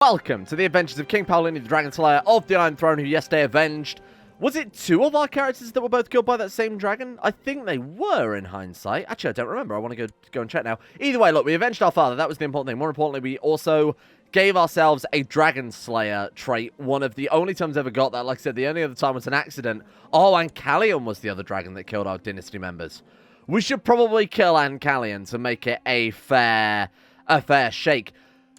Welcome to the adventures of King Paolini, the Dragon Slayer of the Iron Throne, who yesterday avenged... Was it two of our characters that were both killed by that same dragon? I think they were, in hindsight. Actually, I don't remember. I want to go and check now. Either way, look, we avenged our father. That was the important thing. More importantly, we also gave ourselves a Dragon Slayer trait. One of the only times I ever got that. Like I said, the only other time was an accident. Oh, and Callion was the other dragon that killed our dynasty members. We should probably kill Callion to make it a fair shake.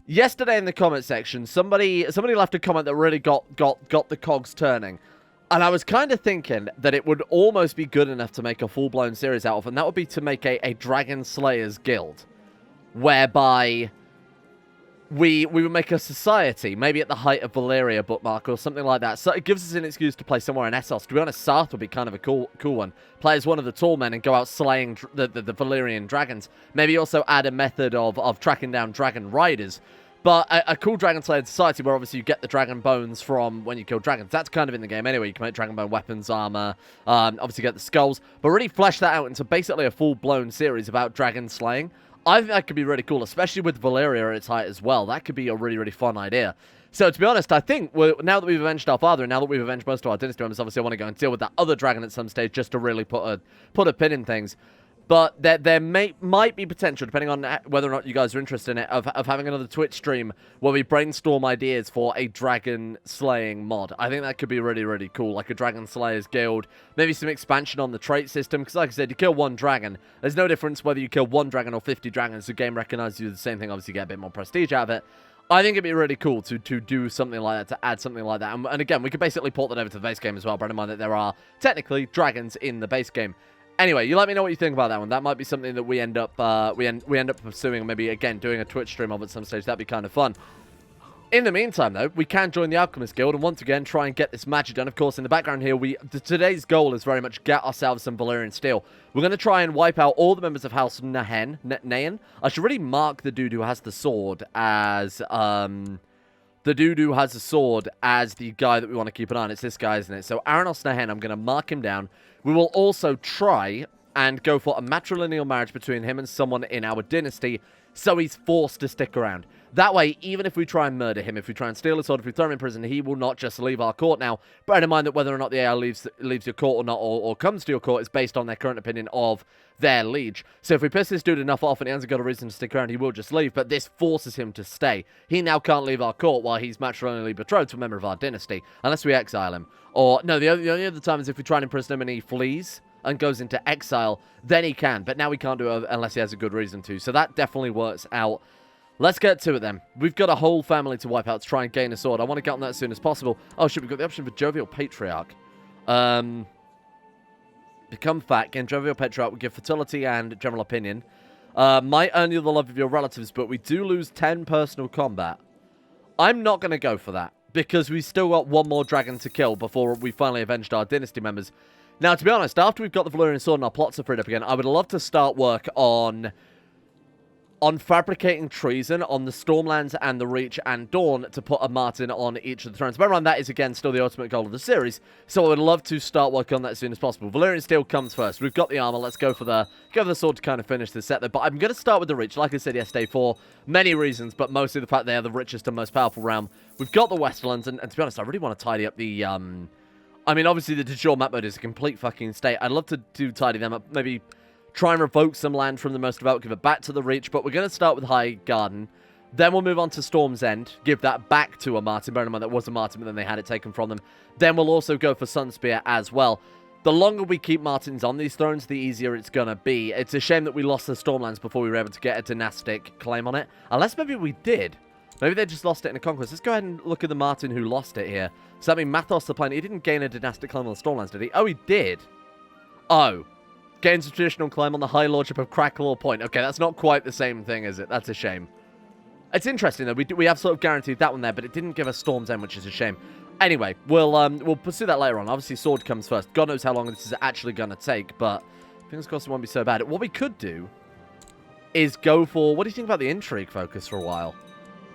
Yesterday in the comment section, somebody left a comment that really got the cogs turning. And I was kind of thinking that it would almost be good enough to make a full-blown series out of, and that would be to make a Dragon Slayers guild. Whereby we would make a society, maybe at the height of Valyria bookmark or something like that. So it gives us an excuse to play somewhere in Essos. To be honest, Sarth would be kind of a cool one. Play as one of the tall men and go out slaying the Valyrian dragons. Maybe also add a method of tracking down dragon riders. But a cool Dragon Slayer society where obviously you get the dragon bones from when you kill dragons. That's kind of in the game anyway. You can make dragon bone weapons, armor, obviously get the skulls. But really flesh that out into basically a full-blown series about dragon slaying. I think that could be really cool, especially with Valyria at its height as well. That could be a really, really fun idea. So, to be honest, I think now that we've avenged our father and now that we've avenged most of our dynasty members, obviously I want to go and deal with that other dragon at some stage just to really put a pin in things. But there might be potential, depending on whether or not you guys are interested in it, of having another Twitch stream where we brainstorm ideas for a dragon slaying mod. I think that could be really, really cool, like a Dragon Slayers guild. Maybe some expansion on the trait system, because like I said, you kill one dragon. There's no difference whether you kill one dragon or 50 dragons. The game recognizes you the same thing. Obviously, you get a bit more prestige out of it. I think it'd be really cool to do something like that, to add something like that. And again, we could basically port that over to the base game as well, bear in mind that there are technically dragons in the base game. Anyway, you let me know what you think about that one. That might be something that we end up pursuing, and maybe again doing a Twitch stream of at some stage. That'd be kind of fun. In the meantime, though, we can join the Alchemist Guild and once again try and get this magic done. Of course, in the background here, today's goal is very much get ourselves some Valyrian steel. We're going to try and wipe out all the members of House Nahan. I should really mark the dude who has the sword as the guy that we want to keep an eye on. It's this guy, isn't it? So Aranos Nahan, I'm going to mark him down. We will also try and go for a matrilineal marriage between him and someone in our dynasty, so he's forced to stick around. That way, even if we try and murder him, if we try and steal his sword, if we throw him in prison, he will not just leave our court. Now, bear in mind that whether or not the AI leaves your court or not, or comes to your court, is based on their current opinion of their liege. So if we piss this dude enough off and he hasn't got a reason to stick around, he will just leave, but this forces him to stay. He now can't leave our court while he's matrimonially betrothed to a member of our dynasty, unless we exile him. Or, no, the only other time is if we try and imprison him and he flees and goes into exile, then he can. But now we can't do it unless he has a good reason to. So that definitely works out. Let's get to it then. We've got a whole family to wipe out to try and gain a sword. I want to get on that as soon as possible. Oh, shit, we've got the option for Jovial Patriarch. Become fat. Gain Jovial Patriarch will give fertility and general opinion. Might earn you the love of your relatives, but we do lose 10 personal combat. I'm not going to go for that, because we've still got one more dragon to kill before we finally avenged our dynasty members. Now, to be honest, after we've got the Valyrian sword and our plots are freed up again, I would love to start work on fabricating treason on the Stormlands and the Reach and Dawn to put a Martin on each of the thrones. Bear in mind, that is, again, still the ultimate goal of the series, so I would love to start working on that as soon as possible. Valyrian steel comes first. We've got the armor. Let's go for the sword to kind of finish the set there. But I'm going to start with the Reach, like I said yesterday, for many reasons, but mostly the fact they are the richest and most powerful realm. We've got the Westerlands, and to be honest, I really want to tidy up the... I mean, obviously, the de jure map mode is a complete fucking state. I'd love to tidy them up, maybe try and revoke some land from the most developed, give it back to the Reach, but we're going to start with High Garden. Then we'll move on to Storm's End, give that back to a Martin. Bear in mind, that was a Martin, but then they had it taken from them. Then we'll also go for Sunspear as well. The longer we keep Martins on these thrones, the easier it's going to be. It's a shame that we lost the Stormlands before we were able to get a dynastic claim on it. Unless maybe we did. Maybe they just lost it in a conquest. Let's go ahead and look at the Martin who lost it here. So, I mean, Mathos the planet, he didn't gain a dynastic claim on the Stormlands, did he? Oh, he did. Oh. Gains a traditional claim on the High Lordship of Cracklaw Point. Okay, that's not quite the same thing, is it? That's a shame. It's interesting, though. We have sort of guaranteed that one there, but it didn't give us Storm's End, which is a shame. Anyway, we'll pursue that later on. Obviously, sword comes first. God knows how long this is actually going to take, but fingers crossed it won't be so bad. What we could do is go for... What do you think about the intrigue focus for a while?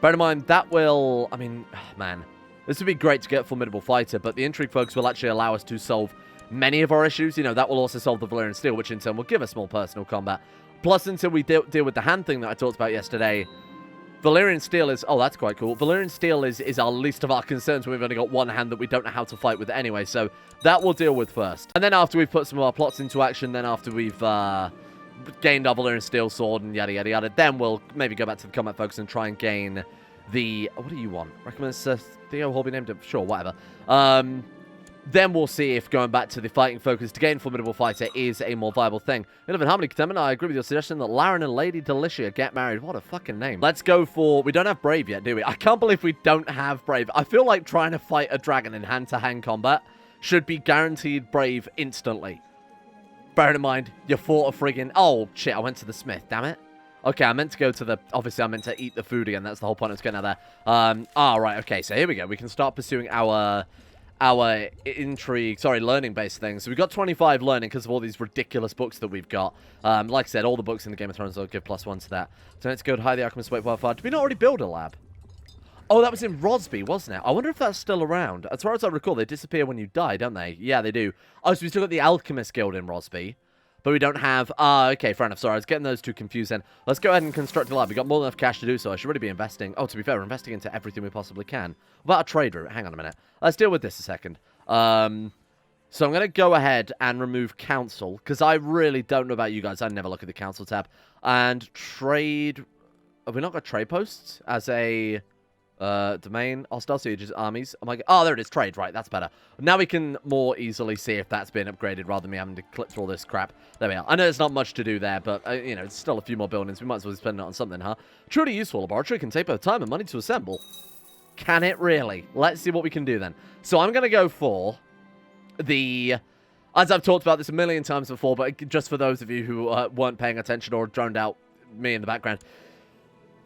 Bear in mind, that will... I mean, man, this would be great to get a formidable fighter, but the intrigue focus will actually allow us to solve many of our issues. You know, that will also solve the Valyrian steel, which in turn will give us more personal combat. Plus, until we deal with the hand thing that I talked about yesterday, Valyrian steel is... Oh, that's quite cool. Valyrian steel is our least of our concerns. We've only got one hand that we don't know how to fight with anyway, so that we'll deal with first. And then after we've put some of our plots into action, then after we've gained our Valyrian steel sword and yada, yada, yada, then we'll maybe go back to the combat focus and try and gain the... What do you want? Recommend Theo Hall be named? Sure, whatever. Then we'll see if going back to the fighting focus to gain Formidable Fighter is a more viable thing. We live in harmony, Contentment. I agree with your suggestion that Laren and Lady Delicia get married. What a fucking name. Let's go for... We don't have Brave yet, do we? I can't believe we don't have Brave. I feel like trying to fight a dragon in hand-to-hand combat should be guaranteed Brave instantly. Bearing in mind, you fought a friggin... Oh, shit, I went to the smith, damn it. Okay, I meant to go to the... Obviously, I meant to eat the food again. That's the whole point of getting out there. Right, okay, so here we go. We can start pursuing our intrigue, sorry, learning-based things. So we've got 25 learning because of all these ridiculous books that we've got. Like I said, all the books in the Game of Thrones will give +1 to that. So let's go to High the Alchemist, wait for far. Did we not already build a lab? Oh, that was in Rosby, wasn't it? I wonder if that's still around. As far as I recall, they disappear when you die, don't they? Yeah, they do. Oh, so we still got the Alchemist Guild in Rosby. But we don't have... okay, fair enough. Sorry, I was getting those two confused then. Let's go ahead and construct a lab. We've got more than enough cash to do so. I should really be investing... Oh, to be fair, we're investing into everything we possibly can. What about a trade route? Hang on a minute. Let's deal with this a second. So I'm going to go ahead and remove council, because I really don't know about you guys. I never look at the council tab. And trade... Have we not got trade posts as a... domain, hostile sieges, armies. Oh my god. Oh, there it is. Trade. Right, that's better. Now we can more easily see if that's been upgraded rather than me having to click through all this crap. There we are. I know there's not much to do there, but, you know, it's still a few more buildings. We might as well spend it on something, huh? Truly useful laboratory can take both time and money to assemble. Can it really? Let's see what we can do then. So I'm going to go for the... As I've talked about this a million times before, but just for those of you who weren't paying attention or droned out me in the background...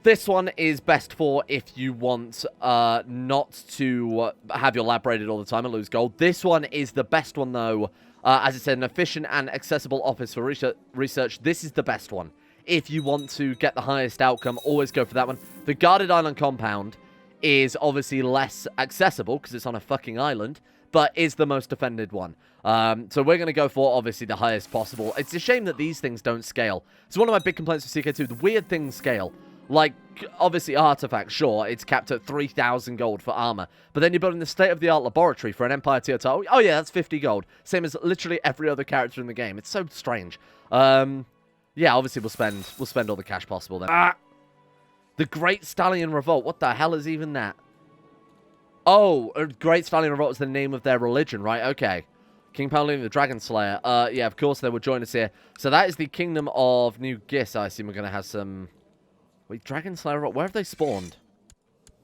This one is best for if you want not to have your lab raided all the time and lose gold. This one is the best one, though. As I said, an efficient and accessible office for research. This is the best one. If you want to get the highest outcome, always go for that one. The Guarded Island Compound is obviously less accessible because it's on a fucking island, but is the most defended one. So we're going to go for, obviously, the highest possible. It's a shame that these things don't scale. It's one of my big complaints with CK2. The weird things scale. Like, obviously, artifacts, sure, it's capped at 3,000 gold for armor. But then you're building the state-of-the-art laboratory for an Empire tier title. Oh, yeah, that's 50 gold. Same as literally every other character in the game. It's so strange. Yeah, obviously, we'll spend all the cash possible then. The Great Stallion Revolt. What the hell is even that? Oh, Great Stallion Revolt is the name of their religion, right? Okay. King Paladin, the Dragon Slayer. Yeah, of course, they will join us here. So that is the Kingdom of New Gis. I assume we're going to have some... Wait, Dragon Slayer, where have they spawned?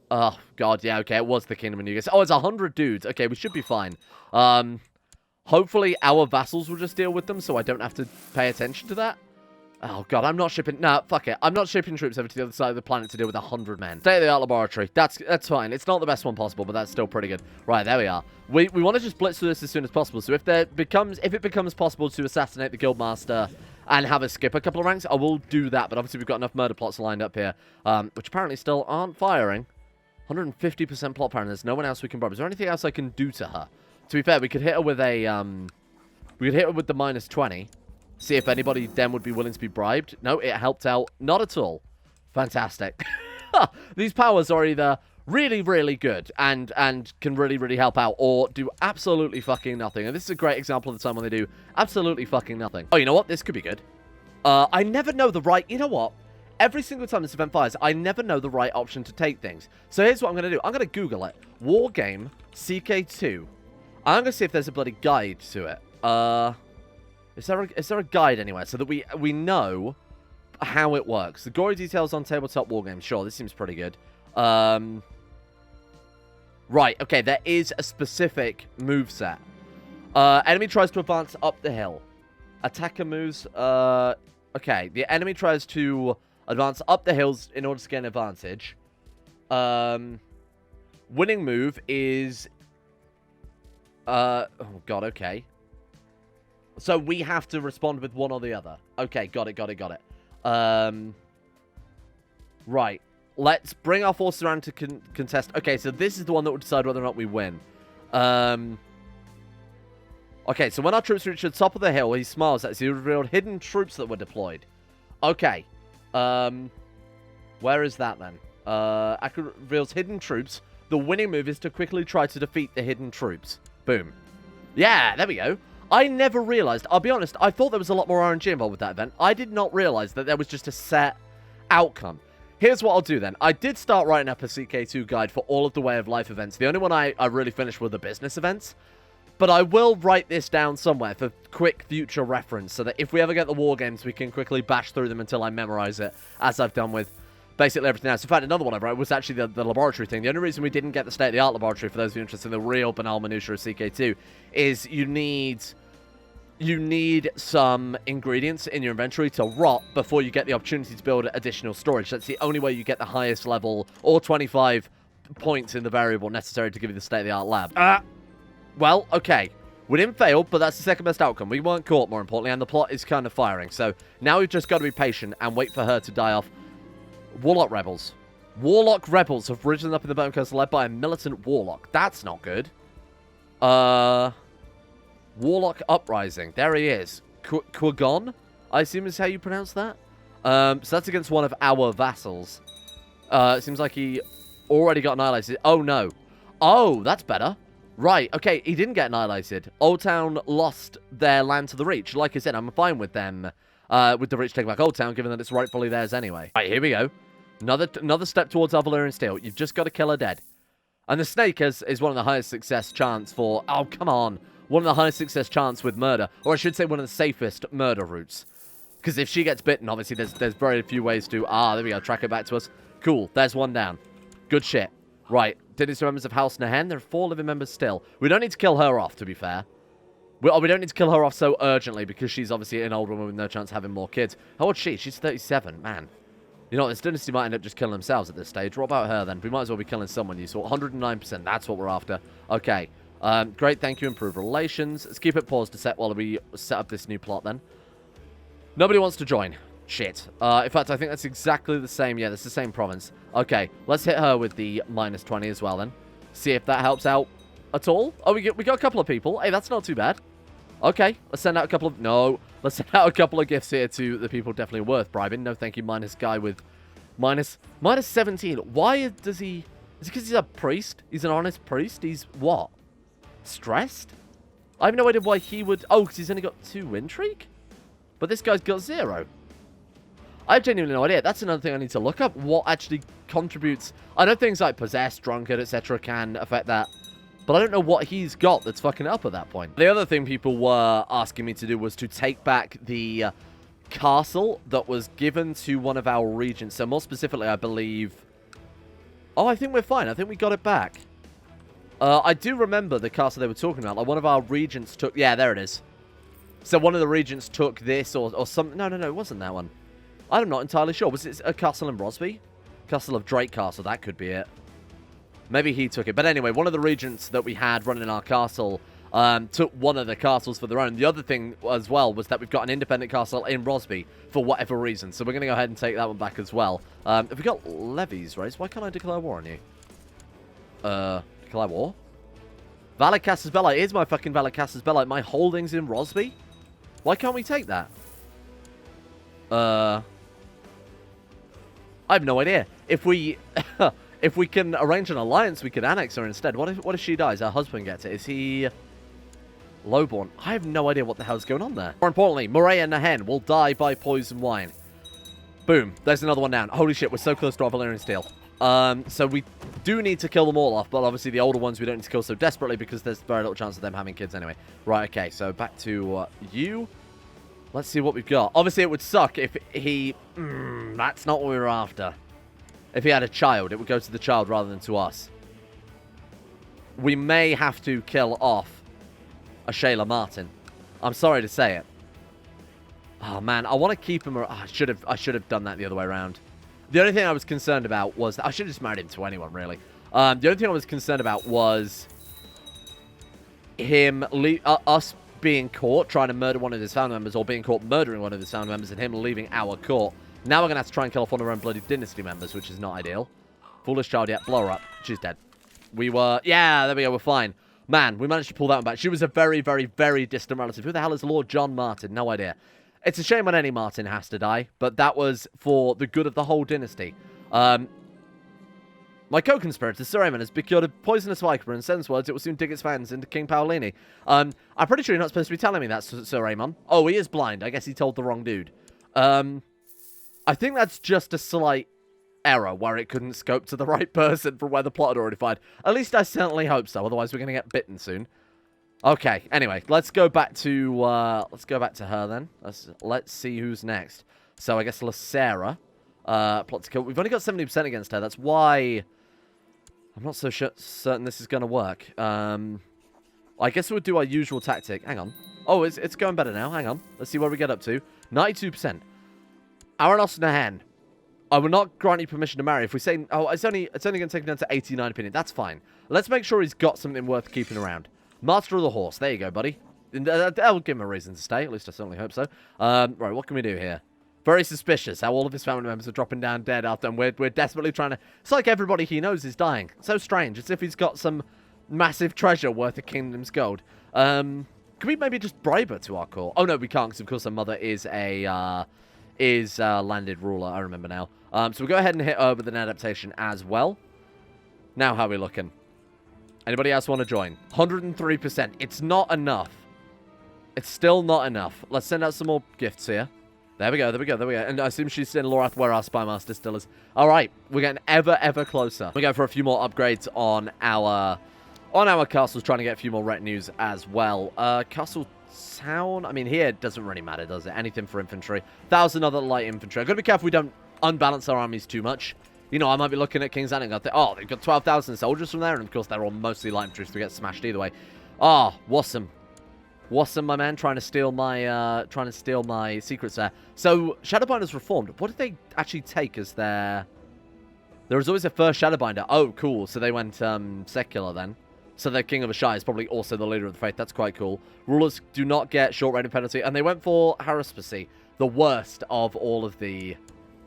Oh, God, yeah, okay, it was the Kingdom of New Gis. Oh, it's 100 dudes. Okay, we should be fine. Hopefully our vassals will just deal with them, so I don't have to pay attention to that. Oh, God, I'm not shipping... Nah, fuck it. I'm not shipping troops over to the other side of the planet to deal with 100 men. State-of-the-art laboratory. That's fine. It's not the best one possible, but that's still pretty good. Right, there we are. We want to just blitz through this as soon as possible. So if it becomes possible to assassinate the Guildmaster and have us skip a couple of ranks, I will do that. But obviously we've got enough murder plots lined up here, which apparently still aren't firing. 150% plot power, and there's no one else we can bribe. Is there anything else I can do to her? To be fair, we could hit her with a... we could hit her with the -20. See if anybody then would be willing to be bribed. No, it helped out. Not at all. Fantastic. These powers are either really, really good and can really, really help out, or do absolutely fucking nothing. And this is a great example of the time when they do absolutely fucking nothing. Oh, you know what? This could be good. I never know the right... You know what? Every single time this event fires, I never know the right option to take things. So here's what I'm going to do. I'm going to Google it. Wargame CK2. I'm going to see if there's a bloody guide to it. Is there a guide anywhere so that we know how it works? The gory details on tabletop wargames. Sure, this seems pretty good. Right, okay, there is a specific moveset. Enemy tries to advance up the hill. Attacker moves... okay, the enemy tries to advance up the hills in order to gain advantage. Winning move is... oh, God, okay. So we have to respond with one or the other. Okay, got it. Right. Let's bring our forces around to contest. Okay, so this is the one that will decide whether or not we win. Okay, so when our troops reach the top of the hill, he smiles at us. He revealed hidden troops that were deployed. Okay. Where is that then? Accurate reveals hidden troops. The winning move is to quickly try to defeat the hidden troops. Boom. Yeah, there we go. I never realized, I'll be honest, I thought there was a lot more RNG involved with that event. I did not realize that there was just a set outcome. Here's what I'll do then. I did start writing up a CK2 guide for all of the Way of Life events. The only one I really finished were the business events. But I will write this down somewhere for quick future reference so that if we ever get the war games, we can quickly bash through them until I memorize it, as I've done with basically everything else. In fact, another one I wrote was actually the laboratory thing. The only reason we didn't get the state-of-the-art laboratory, for those of you interested in the real banal minutiae of CK2, is you need some ingredients in your inventory to rot before you get the opportunity to build additional storage. That's the only way you get the highest level, or 25 points in the variable necessary to give you the state-of-the-art lab. Well, okay. We didn't fail, but that's the second best outcome. We weren't caught, more importantly, and the plot is kind of firing. So now we've just got to be patient and wait for her to die off. Warlock rebels. Warlock rebels have risen up in the Bone Coast led by a militant warlock. That's not good. Warlock uprising. There he is. Quagon, I assume is how you pronounce that. So that's against one of our vassals. It seems like he already got annihilated. Oh, no. Oh, that's better. Right, okay, he didn't get annihilated. Old Town lost their land to the Reach. Like I said, I'm fine with them, with the Reach taking back Old Town, given that it's rightfully theirs anyway. Right, here we go. Another step towards our Valyrian steel. You've just got to kill her dead. And the Snake is one of the highest success chance for... Oh, come on. One of the highest success chance with murder. Or I should say one of the safest murder routes. Because if she gets bitten, obviously, there's very few ways to... Ah, there we go. Track it back to us. Cool. There's one down. Good shit. Right. Dynasty members of House Nahen. There are 4 living members still. We don't need to kill her off, to be fair. We don't need to kill her off so urgently because she's obviously an old woman with no chance of having more kids. How old is she? She's 37. Man. You know, this dynasty might end up just killing themselves at this stage. What about her, then? We might as well be killing someone. You saw 109%. That's what we're after. Okay. Great. Thank you. Improve relations. Let's keep it paused a sec while we set up this new plot, then. Nobody wants to join. Shit. In fact, I think that's exactly the same. Yeah, that's the same province. Okay, let's hit her with the -20 as well, then. See if that helps out at all. Oh, we got a couple of people. Hey, that's not too bad. Okay, let's send out a couple of... No, let's send out a couple of gifts here to the people definitely worth bribing. No, thank you, minus guy with -17. Why does he... Is it because he's a priest? He's an honest priest? He's what? Stressed? I have no idea why he would... Oh, because he's only got 2 win streak? But this guy's got 0. I have genuinely no idea. That's another thing I need to look up. What actually contributes... I know things like possessed, drunkard, etc. can affect that. But I don't know what he's got that's fucking up at that point. The other thing people were asking me to do was to take back the castle that was given to one of our regents. So more specifically, I believe... Oh, I think we're fine. I think we got it back. I do remember the castle they were talking about. Like, one of our regents took... Yeah, there it is. So one of the regents took this or something. No, it wasn't that one. I'm not entirely sure. Was it a castle in Rosby? Castle of Drake Castle. That could be it. Maybe he took it. But anyway, one of the regents that we had running our castle took one of the castles for their own. The other thing as well was that we've got an independent castle in Rosby for whatever reason. So we're going to go ahead and take that one back as well. Have we got levies raised? Why can't I declare war on you? Declare war? Valid Castus Belli. Here's my fucking Valid Castus Belli. My holdings in Rosby? Why can't we take that? I have no idea. If we if we can arrange an alliance, we could annex her instead. What if she dies? Her husband gets it. Is he lowborn? I have no idea what the hell's going on there. More importantly, Morea Nahen will die by poison wine. Boom. There's another one down. Holy shit, we're so close to our Valyrian steel. So we do need to kill them all off, but obviously the older ones we don't need to kill so desperately because there's very little chance of them having kids anyway. Right, okay, so back to you. Let's see what we've got. Obviously, it would suck if he... that's not what we were after. If he had a child, it would go to the child rather than to us. We may have to kill off a Shayla Martin. I'm sorry to say it. Oh, man. I want to keep him... Oh, I should have done that the other way around. The only thing I was concerned about was... I should have just married him to anyone, really. The only thing I was concerned about was... us being caught trying to murder one of his family members, or being caught murdering one of his family members, and him leaving our court. Now we're going to have to try and kill off one of our own bloody dynasty members, which is not ideal. Foolish child yet. Blow her up. She's dead. We were... Yeah, there we go. We're fine. Man, we managed to pull that one back. She was a very, very, very distant relative. Who the hell is Lord John Martin? No idea. It's a shame when any Martin has to die, but that was for the good of the whole dynasty. My co-conspirator, Sir Aemon, has procured a poisonous viper and sends words it will soon dig its fangs into King Paolini. I'm pretty sure you're not supposed to be telling me that, Sir Aemon. Oh, he is blind. I guess he told the wrong dude. I think that's just a slight error where it couldn't scope to the right person from where the plot had already fired. At least I certainly hope so. Otherwise, we're going to get bitten soon. Okay. Anyway, let's go back to her then. Let's see who's next. So I guess Lysera, plot to kill. We've only got 70% against her. That's why I'm not so certain this is going to work. I guess we'll do our usual tactic. Hang on. Oh, it's going better now. Hang on. Let's see where we get up to. 92%. Aranos Nahan. I will not grant you permission to marry. If we say, oh, it's only going to take him down to 89 opinion. That's fine. Let's make sure he's got something worth keeping around. Master of the Horse. There you go, buddy. That'll give him a reason to stay. At least I certainly hope so. Right, what can we do here? Very suspicious how all of his family members are dropping down dead after, and we're desperately trying to... It's like everybody he knows is dying. So strange. It's as if he's got some massive treasure worth a kingdom's gold. Can we maybe just bribe her to our court? Oh, no, we can't, because of course her mother is a... landed ruler, I remember now. So we'll go ahead and hit her with an adaptation as well. Now, how are we looking? Anybody else want to join? 103%. It's not enough. It's still not enough. Let's send out some more gifts here. There we go, there we go, there we go. And I assume she's in Lorath, where our Spymaster still is. Alright, we're getting ever closer. We go for a few more upgrades on our castles, trying to get a few more retinues as well. Castle Town, I mean, here it doesn't really matter, does it? Anything for infantry. 1,000 other light infantry. I've got to be careful we don't unbalance our armies too much. You know, I might be looking at King's Landing and think, oh, they've got 12,000 soldiers from there, and of course they're all mostly light infantry, so we get smashed either way. Ah, oh, Wassam. Wassam, my man, trying to steal my secrets there. So, Shadowbinders reformed. What did they actually take as their... There was always a first Shadowbinder. Oh, cool. So they went secular then. So the King of Ashai is probably also the leader of the faith. That's quite cool. Rulers do not get short reign penalty. And they went for Haruspicy, the worst of all of the...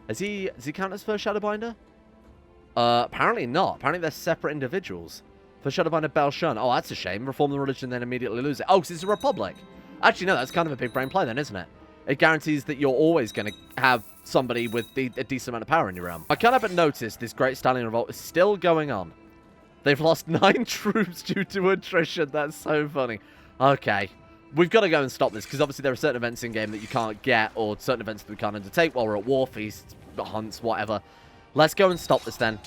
Does he count as first Shadowbinder? Apparently not. Apparently they're separate individuals. For Shadowbinder Belshun. Oh, that's a shame. Reform the religion, then immediately lose it. Oh, because it's a republic. Actually, no, that's kind of a big brain play then, isn't it? It guarantees that you're always going to have somebody with a decent amount of power in your realm. I can't help but notice this Great Stallion Revolt is still going on. They've lost 9 troops due to attrition. That's so funny. Okay. We've got to go and stop this, because obviously there are certain events in-game that you can't get, or certain events that we can't undertake while we're at war feasts, hunts, whatever. Let's go and stop this then.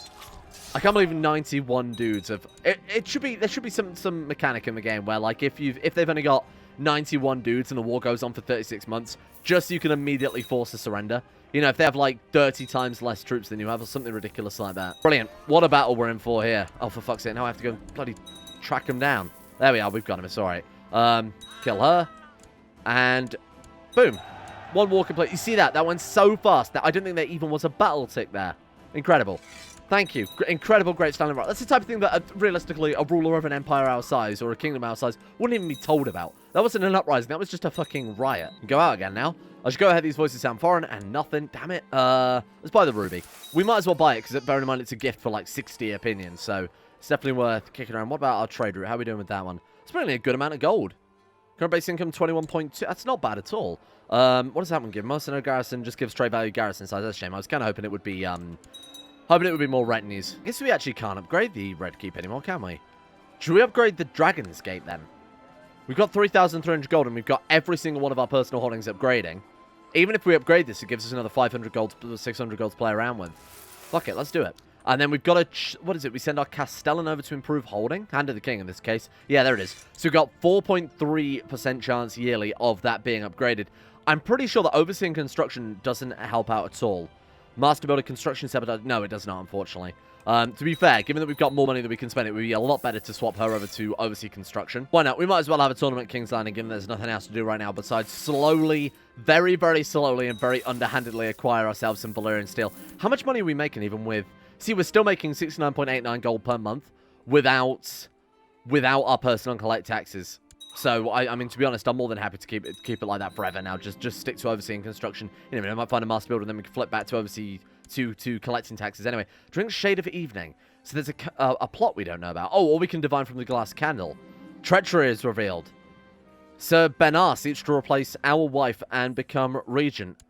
I can't believe 91 dudes have... There should be some mechanic in the game where, like, if they've only got 91 dudes and the war goes on for 36 months, just so you can immediately force a surrender. You know, if they have, like, 30 times less troops than you have, or something ridiculous like that. Brilliant. What a battle we're in for here. Oh, for fuck's sake. Now I have to go bloody track them down. There we are. We've got him. It's all right. Kill her. And boom. One war complete. You see that? That went so fast that I don't think there even was a battle tick there. Incredible. Thank you. Incredible, Great Stallion Revolt. That's the type of thing that, realistically, a ruler of an empire our size or a kingdom our size wouldn't even be told about. That wasn't an uprising. That was just a fucking riot. Go out again now. I should go ahead. These voices sound foreign and nothing. Damn it. Let's buy the ruby. We might as well buy it because, bearing in mind, it's a gift for like 60 opinions. So it's definitely worth kicking around. What about our trade route? How are we doing with that one? It's probably a good amount of gold. Current base income 21.2. That's not bad at all. What does that one give? Mercenary garrison just gives trade value garrison size. That's a shame. I was kind of hoping it would be more retinues. I guess we actually can't upgrade the Red Keep anymore, can we? Should we upgrade the Dragon's Gate then? We've got 3,300 gold and we've got every single one of our personal holdings upgrading. Even if we upgrade this, it gives us another 500 gold, 600 gold to play around with. Fuck it, let's do it. And then we've got to... What is it? We send our Castellan over to improve holding? Hand of the King in this case. Yeah, there it is. So we've got 4.3% chance yearly of that being upgraded. I'm pretty sure that overseeing construction doesn't help out at all. Master Builder Construction Sabotage. No, it does not, unfortunately. To be fair, given that we've got more money than we can spend, it would be a lot better to swap her over to Oversee Construction. Why not? We might as well have a tournament at King's Landing, given there's nothing else to do right now besides slowly, very, very slowly and very underhandedly acquire ourselves some Valyrian steel. How much money are we making even with... See, we're still making 69.89 gold per month without our personal and collect taxes. So, I mean, to be honest, I'm more than happy to keep it like that forever now. Just stick to overseeing construction. You know, I might find a master builder and then we can flip back to oversee to collecting taxes. Anyway, drink Shade of Evening. So there's a plot we don't know about. Oh, or we can divine from the glass candle. Treachery is revealed. Sir Benar seeks to replace our wife and become regent.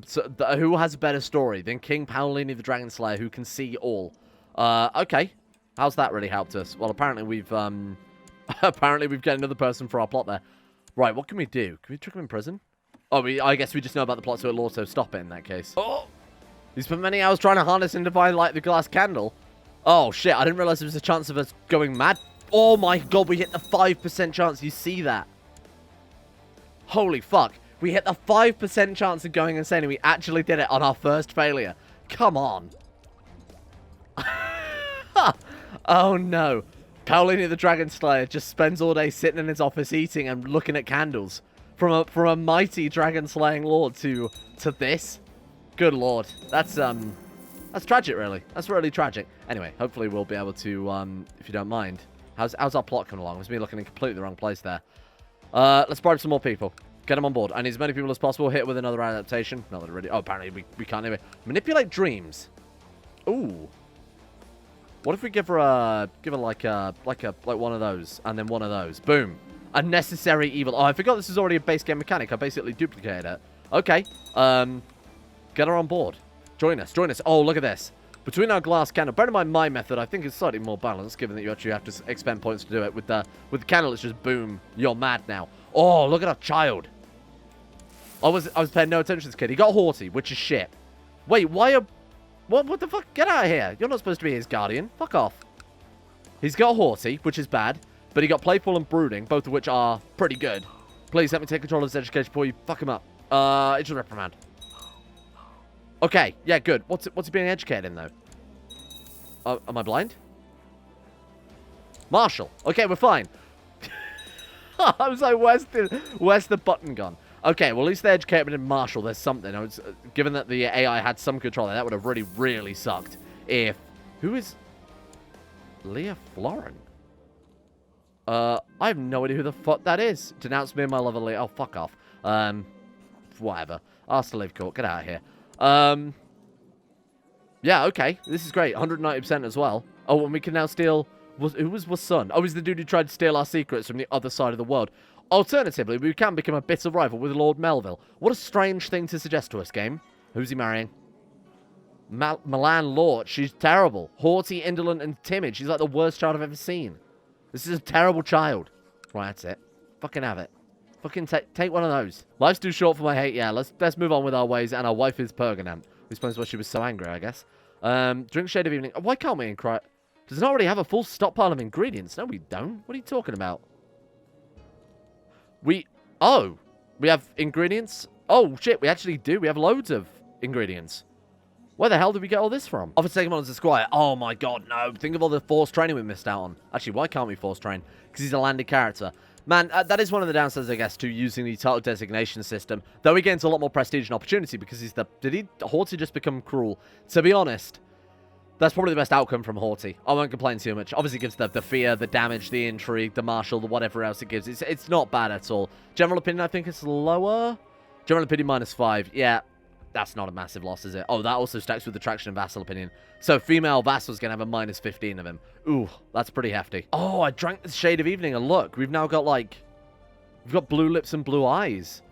So, who has a better story than King Paolini the Dragon Slayer, who can see all? Okay. How's that really helped us? Well, apparently we've, apparently we've got another person for our plot there. Right, what can we do? Can we trick him in prison? Oh, I guess we just know about the plot, so it'll also stop it in that case. Oh! We spent many hours trying to harness and divide, like, the glass candle. Oh, shit, I didn't realize there was a chance of us going mad. Oh, my God, we hit the 5% chance. You see that? Holy fuck. We hit the 5% chance of going insane, and we actually did it on our first failure. Come on. Oh, no. Paolini the Dragon Slayer just spends all day sitting in his office eating and looking at candles. From a mighty dragon slaying lord to this. Good lord. That's tragic, really. That's really tragic. Anyway, hopefully we'll be able to, if you don't mind. How's our plot coming along? It's me looking in completely the wrong place there. Let's bribe some more people. Get them on board. I need as many people as possible. Hit with another adaptation. Not that really. Oh, apparently we can't anyway. Manipulate dreams. Ooh. What if we give her like one of those and then one of those? Boom. Unnecessary evil. Oh, I forgot this is already a base game mechanic. I basically duplicated it. Okay. Get her on board. Join us. Join us. Oh, look at this. Between our glass candle. Bear in mind, my method, I think, is slightly more balanced, given that you actually have to expend points to do it. With the candle, it's just boom. You're mad now. Oh, look at our child. I was paying no attention to this kid. He got haughty, which is shit. Wait, why are... What the fuck? Get out of here. You're not supposed to be his guardian. Fuck off. He's got haughty, which is bad. But he got playful and brooding, both of which are pretty good. Please let me take control of his education before you fuck him up. It's a reprimand. Okay, yeah, good. What's he being educated in, though? Am I blind? Marshall. Okay, we're fine. I was like, where's the button gone? Okay, well, at least they educated him in Marshall. There's something. Given that the AI had some control there, that would have really, really sucked. If... Who is... Leah Florin? I have no idea who the fuck that is. Denounce me and my lover Leah. Oh, fuck off. Whatever. Ask to leave court. Get out of here. Yeah, okay. This is great. 190% as well. Oh, and we can now steal... Who was Wasun? Oh, he's the dude who tried to steal our secrets from the other side of the world. Alternatively, we can become a bitter rival with Lord Melville. What a strange thing to suggest to us, game. Who's he marrying? Milan Lort. She's terrible. Haughty, indolent, and timid. She's like the worst child I've ever seen. This is a terrible child. Right, that's it. Fucking have it. Fucking take one of those. Life's too short for my hate. Yeah, let's move on with our ways. And our wife is Perganant. Who explains why she was so angry, I guess. Drink Shade of Evening. Why can't we cry? Does it already have a full stockpile of ingredients? No, we don't. What are you talking about? Oh, we have ingredients? Oh, shit, we actually do. We have loads of ingredients. Where the hell did we get all this from? Offered to take him on as a squire. Oh, my God, no. Think of all the forced training we missed out on. Actually, why can't we force train? Because he's a landed character. Man, that is one of the downsides, I guess, to using the title designation system. Though he gains a lot more prestige and opportunity because he's the... Did Haughty just become cruel? To be honest... That's probably the best outcome from Haughty. I won't complain too much. Obviously, it gives the fear, the damage, the intrigue, the martial, the whatever else it gives. It's not bad at all. General opinion, I think it's lower. General opinion -5. Yeah, that's not a massive loss, is it? Oh, that also stacks with attraction and vassal opinion. So female vassal's going to have a -15 of him. Ooh, that's pretty hefty. Oh, I drank the Shade of Evening, and look, we've now got, like... We've got blue lips and blue eyes.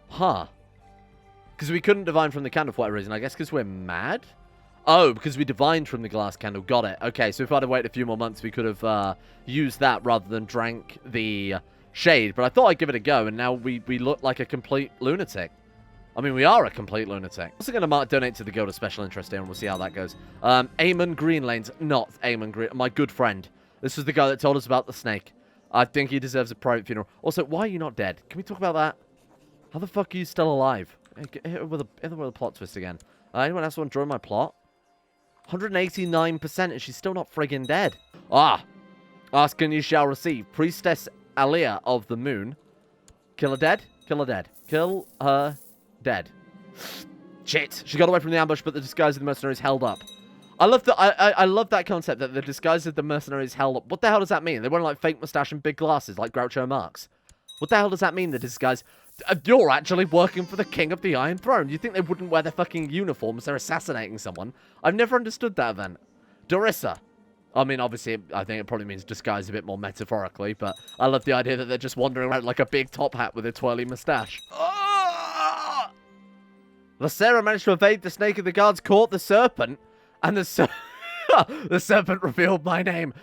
Huh. Because we couldn't divine from the candle for whatever reason. I guess because we're mad? Oh, because we divined from the glass candle. Got it. Okay, so if I'd have waited a few more months, we could have used that rather than drank the shade. But I thought I'd give it a go, and now we look like a complete lunatic. I mean, we are a complete lunatic. I'm also going to donate to the Guild of Special Interest here, and we'll see how that goes. Eamon Greenlane's not Eamon Green. My good friend. This was the guy that told us about the snake. I think he deserves a private funeral. Also, why are you not dead? Can we talk about that? How the fuck are you still alive? Hit her with a plot twist again. Anyone else want to join my plot? 189%, and she's still not friggin' dead. Ah! Ask and you shall receive. Priestess Alia of the Moon. Kill her dead? Kill her dead. Kill her dead. Shit! She got away from the ambush, but the disguise of the mercenaries held up. I love that. I love that concept that the disguise of the mercenaries held up. What the hell does that mean? They wearing like fake mustache and big glasses like Groucho Marx. What the hell does that mean, the disguise? You're actually working for the King of the Iron Throne. You think they wouldn't wear their fucking uniforms? They're assassinating someone. I've never understood that event. Dorissa. I mean, obviously, I think it probably means disguise a bit more metaphorically, but I love the idea that they're just wandering around like a big top hat with a twirly mustache. Lacera managed to evade the snake of the guards, caught the serpent, and the The serpent revealed my name.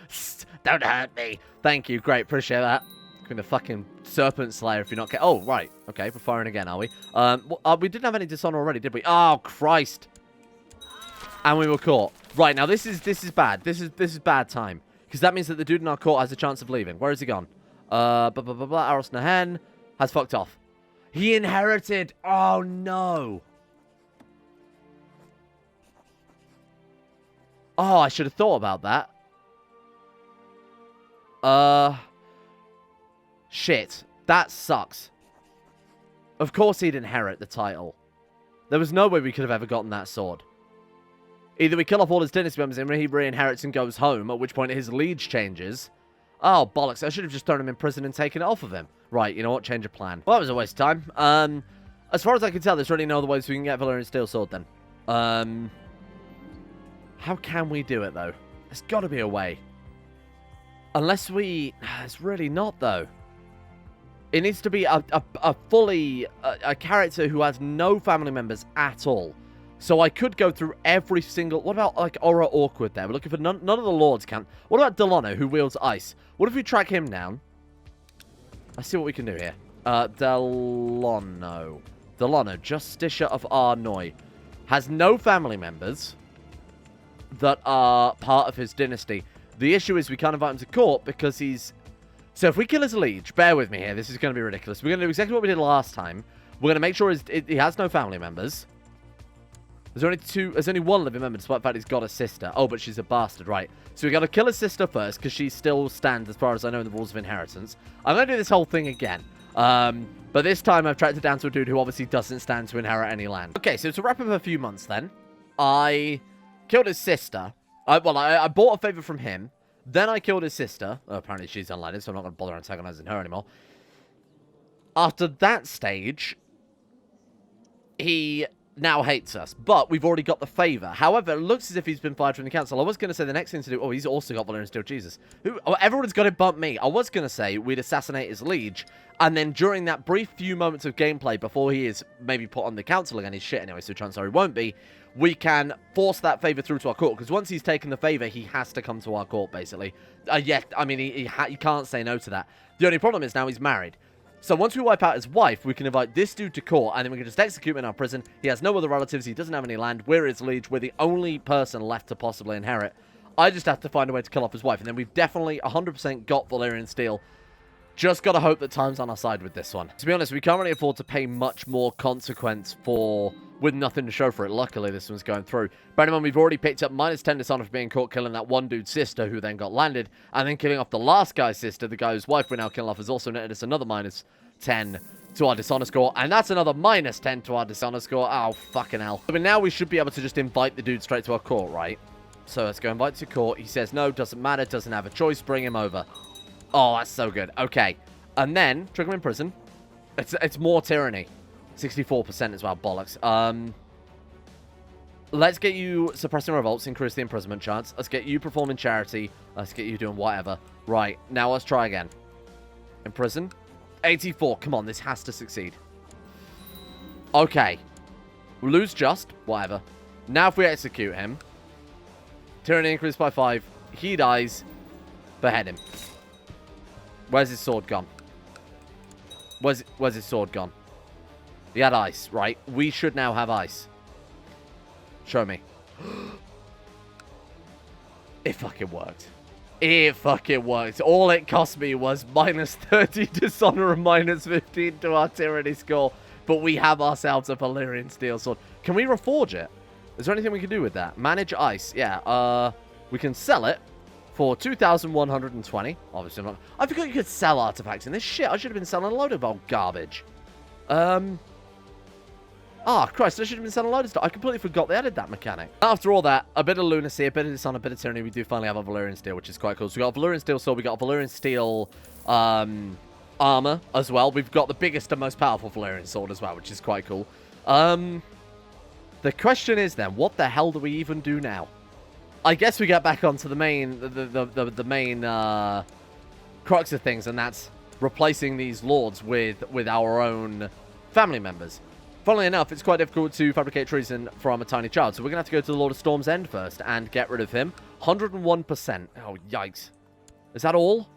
Don't hurt me. Thank you. Great. Appreciate that. Going to fucking serpent slayer if you're not... Oh, right. Okay, we're firing again, are we? We didn't have any dishonor already, did we? Oh, Christ. And we were caught. Right, now this is bad. This is bad time. Because that means that the dude in our court has a chance of leaving. Where has he gone? Aros Nahen has fucked off. He inherited. Oh, no. Oh, I should have thought about that. Shit. That sucks. Of course he'd inherit the title. There was no way we could have ever gotten that sword. Either we kill off all his dynasty members and he re-inherits and goes home, at which point his liege changes. Oh, bollocks. I should have just thrown him in prison and taken it off of him. Right, you know what? Change of plan. Well, that was a waste of time. As far as I can tell, there's really no other ways we can get Valyrian Steel Sword then. How can we do it, though? There's got to be a way. Unless we... It's really not, though. It needs to be a character who has no family members at all. So I could go through every single... What about, like, Aura Awkward there? We're looking for... None of the lords can. What about Delano, who wields ice? What if we track him down? Let's see what we can do here. Delano, Justicia of Arnoy. Has no family members that are part of his dynasty. The issue is we can't invite him to court because he's... So if we kill his liege, bear with me here, this is going to be ridiculous. We're going to do exactly what we did last time. We're going to make sure he has no family members. There's only one living member, despite the fact he's got a sister. Oh, but she's a bastard, right. So we got to kill his sister first, because she still stands, as far as I know, in the rules of inheritance. I'm going to do this whole thing again. But this time I've tracked it down to a dude who obviously doesn't stand to inherit any land. Okay, so to wrap up a few months then, I killed his sister. I bought a favor from him. Then I killed his sister. Oh, apparently she's unlanded, so I'm not going to bother antagonizing her anymore. After that stage, he now hates us, but we've already got the favor. However, it looks as if he's been fired from the council. I was going to say the next thing to do... Oh, he's also got Valyrian Steel. Jesus. Everyone's got to bump me. I was going to say we'd assassinate his liege, and then during that brief few moments of gameplay before he is maybe put on the council again, he's shit anyway, so chances are he won't be, we can force that favor through to our court, because once he's taken the favor, he has to come to our court, basically. Yeah, I mean, he can't say no to that. The only problem is now he's married. So once we wipe out his wife, we can invite this dude to court, and then we can just execute him in our prison. He has no other relatives. He doesn't have any land. We're his liege. We're the only person left to possibly inherit. I just have to find a way to kill off his wife, and then we've definitely 100% got Valyrian Steel. Just got to hope that time's on our side with this one. To be honest, we can't really afford to pay much more consequence with nothing to show for it. Luckily, this one's going through. Bear in mind, we've already picked up -10 dishonor for being caught killing that one dude's sister, who then got landed, and then killing off the last guy's sister, the guy whose wife we're now killing off, has also netted us another -10 to our dishonor score, and that's another -10 to our dishonor score. Oh, fucking hell. But now we should be able to just invite the dude straight to our court, right? So let's go invite to court. He says no, doesn't matter, doesn't have a choice, bring him over. Oh, that's so good. Okay. And then, trigger him in prison. It's more tyranny. 64% as well, bollocks. Let's get you suppressing revolts, increase the imprisonment chance. Let's get you performing charity. Let's get you doing whatever. Right, now let's try again. In prison. 84. Come on, this has to succeed. Okay. We'll lose just. Whatever. Now if we execute him. Tyranny increased by 5. He dies. Behead him. Where's his sword gone? Where's his sword gone? He had ice, right? We should now have ice. Show me. It fucking worked. It fucking worked. All it cost me was -30 dishonor and -15 to our tyranny score. But we have ourselves a Valyrian Steel Sword. Can we reforge it? Is there anything we can do with that? Manage ice. Yeah, we can sell it for 2,120. Obviously not. I forgot you could sell artifacts in this shit. I should have been selling a load of old garbage. Ah, Christ, I should have been selling a load of stuff. I completely forgot they added that mechanic. After all that, a bit of lunacy, a bit of dishonor, a bit of tyranny, we do finally have a Valyrian Steel, which is quite cool. So we got a Valyrian Steel sword, we got a Valyrian Steel armor as well. We've got the biggest and most powerful Valyrian sword as well, which is quite cool. The question is then, what the hell do we even do now? I guess we get back onto the main, the main crux of things, and that's replacing these lords with our own family members. Funnily enough, it's quite difficult to fabricate treason from a tiny child, so we're going to have to go to the Lord of Storm's End first and get rid of him. 101%. Oh, yikes. Is that all?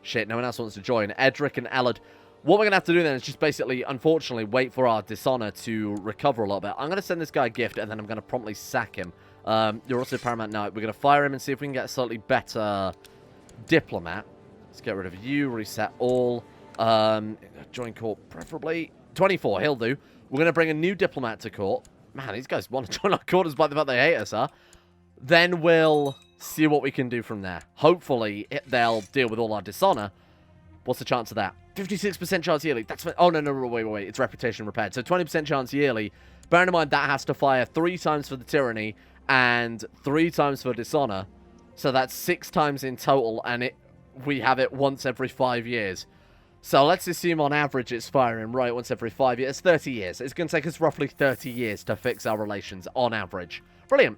Shit, no one else wants to join. Edric and Ellard. What we're going to have to do then is just basically, unfortunately, wait for our dishonor to recover a little bit. I'm going to send this guy a gift, and then I'm going to promptly sack him. You're also Paramount Knight. We're going to fire him and see if we can get a slightly better diplomat. Let's get rid of you. Reset all. Join court, preferably. 24, he'll do. We're going to bring a new diplomat to court. Man, these guys want to join our court despite the fact they hate us, huh? Then we'll see what we can do from there. Hopefully, they'll deal with all our dishonor. What's the chance of that? 56% chance yearly. That's... Oh, no, wait. It's reputation repaired. So 20% chance yearly. Bearing in mind, that has to fire 3 times for the tyranny and 3 times for dishonor. So that's 6 times in total, and we have it once every 5 years. So let's assume on average it's firing right once every 5 years. 30 years. It's going to take us roughly 30 years to fix our relations on average. Brilliant.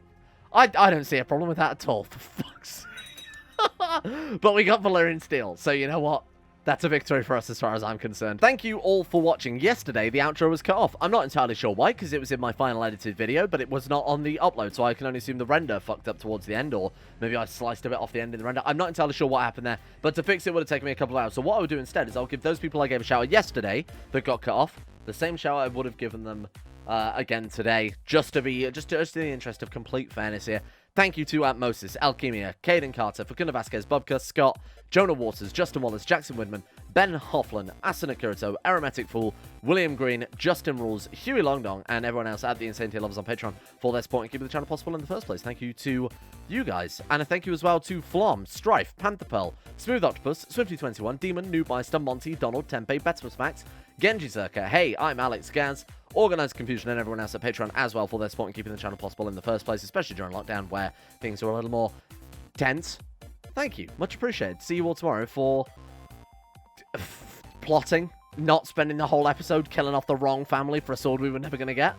I don't see a problem with that at all, for fuck's sake. But we got Valyrian steel, so you know what? That's a victory for us as far as I'm concerned. Thank you all for watching. Yesterday, the outro was cut off. I'm not entirely sure why, because it was in my final edited video, but it was not on the upload, so I can only assume the render fucked up towards the end, or maybe I sliced a bit off the end in the render. I'm not entirely sure what happened there, but to fix it would have taken me a couple of hours. So what I would do instead is I'll give those people I gave a shout out yesterday that got cut off the same shout out I would have given them again today, just in the interest of complete fairness here. Thank you to Moses, Alchemia, Caden Carter, Fakuna Vasquez, Bobka, Scott, Jonah Waters, Justin Wallace, Jackson Widman, Ben Hofflin, Asuna Kirito, Aromatic Fool, William Green, Justin Rules, Huey Longdong, and everyone else at the Insane Tier Lovers on Patreon for their support and keeping the channel possible in the first place. Thank you to you guys. And a thank you as well to Flom, Strife, Panther Pearl, Smooth Octopus, Swifty21, Demon, Noobmeister, Monty, Donald, Tempe, Betsamus Max, Genji Zerka, Hey, I'm Alex Gaz, Organized Confusion, and everyone else at Patreon as well for their support and keeping the channel possible in the first place, especially during lockdown where things are a little more tense. Thank you. Much appreciated. See you all tomorrow for plotting, not spending the whole episode killing off the wrong family for a sword we were never going to get.